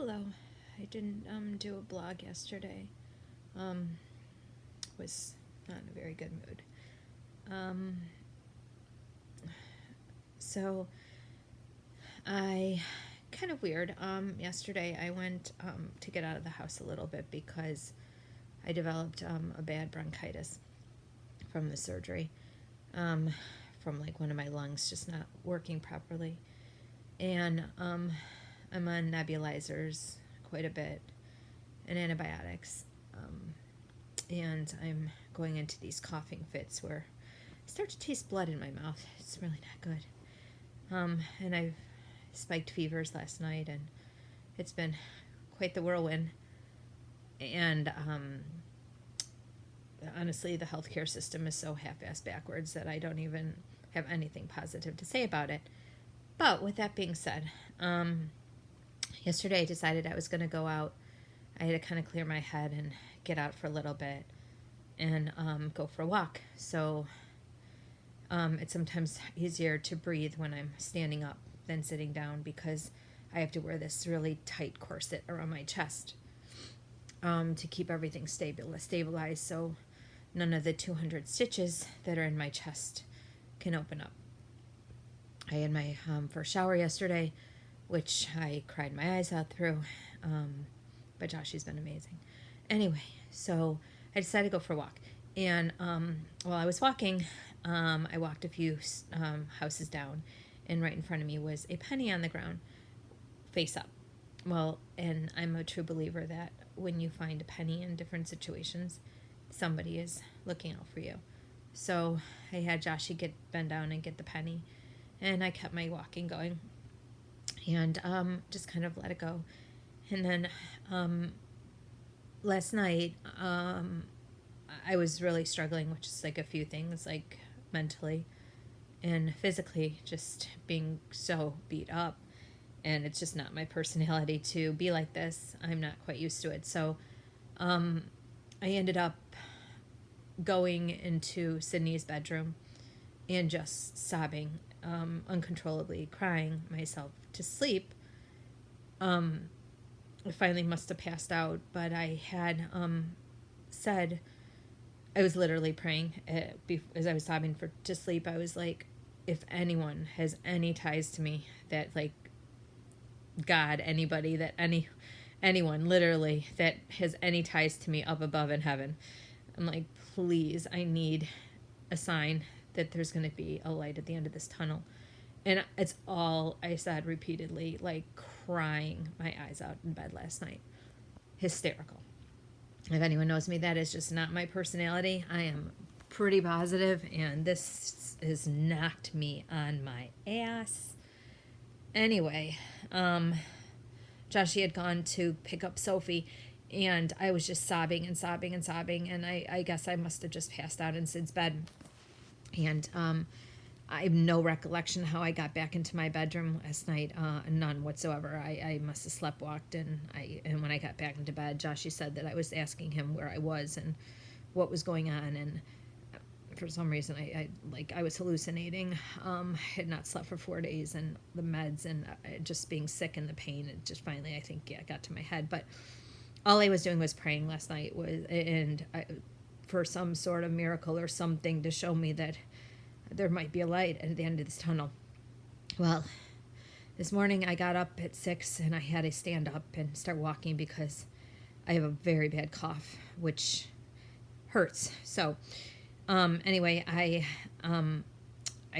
Hello. I didn't do a blog yesterday. Um, was not in a very good mood. Um, so I kind of weird. Yesterday I went to get out of the house a little bit because I developed a bad bronchitis from the surgery. From like one of my lungs just not working properly, and I'm on nebulizers quite a bit and antibiotics. And I'm going into these coughing fits where I start to taste blood in my mouth. It's really not good. And I've spiked fevers last night, and it's been quite the whirlwind. And honestly, the healthcare system is so half-assed backwards that I don't even have anything positive to say about it. But with that being said, yesterday I decided I was going to go out. I had to kind of clear my head and get out for a little bit and go for a walk. So it's sometimes easier to breathe when I'm standing up than sitting down because I have to wear this really tight corset around my chest to keep everything stabilized so none of the 200 stitches that are in my chest can open up. I had my first shower yesterday, which I cried my eyes out through, but Joshy's been amazing. Anyway, so I decided to go for a walk. And while I was walking, I walked a few houses down, and right in front of me was a penny on the ground, face up. Well, and I'm a true believer that when you find a penny in different situations, somebody is looking out for you. So I had Joshy bend down and get the penny, and I kept my walking going, and just kind of let it go. And then last night, I was really struggling with just like a few things, like mentally and physically, just being so beat up. And it's just not my personality to be like this. I'm not quite used to it. So I ended up going into Sydney's bedroom and just sobbing, uncontrollably, crying myself to sleep. I finally must have passed out, but I had said, I was literally praying as I was sobbing to sleep. I was like, if anyone has any ties to me, that like God, anybody, that anyone literally that has any ties to me up above in heaven, I'm like, please, I need a sign that there's going to be a light at the end of this tunnel. And it's all I said repeatedly, like crying my eyes out in bed last night. Hysterical. If anyone knows me, that is just not my personality. I am pretty positive, and this has knocked me on my ass. Anyway, Joshy had gone to pick up Sophie, and I was just sobbing and sobbing and sobbing, and I guess I must have just passed out in Sid's bed. And I have no recollection how I got back into my bedroom last night, none whatsoever. I must have sleptwalked, and when I got back into bed, Joshy said that I was asking him where I was and what was going on, and for some reason I was hallucinating. Had not slept for 4 days, and the meds and just being sick and the pain, it just finally I think got to my head. But all I was doing was praying last night for some sort of miracle or something to show me that there might be a light at the end of this tunnel. Well, this morning I got up at 6 and I had to stand up and start walking because I have a very bad cough, which hurts. So anyway, I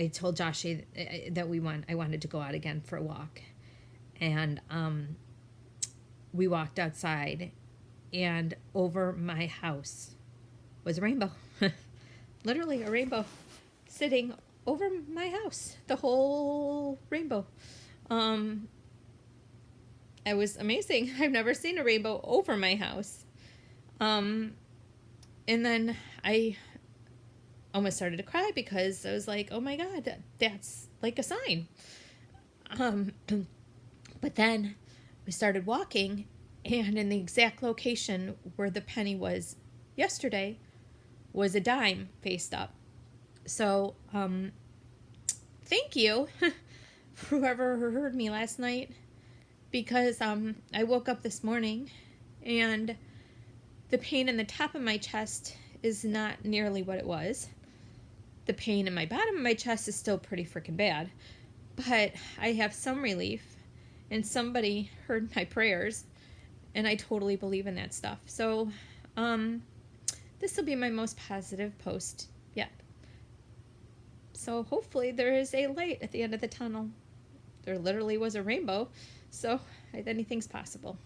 told Joshy that I wanted to go out again for a walk, and we walked outside, and over my house was a rainbow. Literally a rainbow sitting over my house, the whole rainbow. It was amazing. I've never seen a rainbow over my house. And then I almost started to cry because I was like, oh my God, that's like a sign. But then we started walking, and in the exact location where the penny was yesterday was a dime faced up. So, thank you for whoever heard me last night because I woke up this morning and the pain in the top of my chest is not nearly what it was. The pain in my bottom of my chest is still pretty freaking bad, but I have some relief, and somebody heard my prayers, and I totally believe in that stuff. So, this will be my most positive post yet. So hopefully there is a light at the end of the tunnel. There literally was a rainbow, so anything's possible.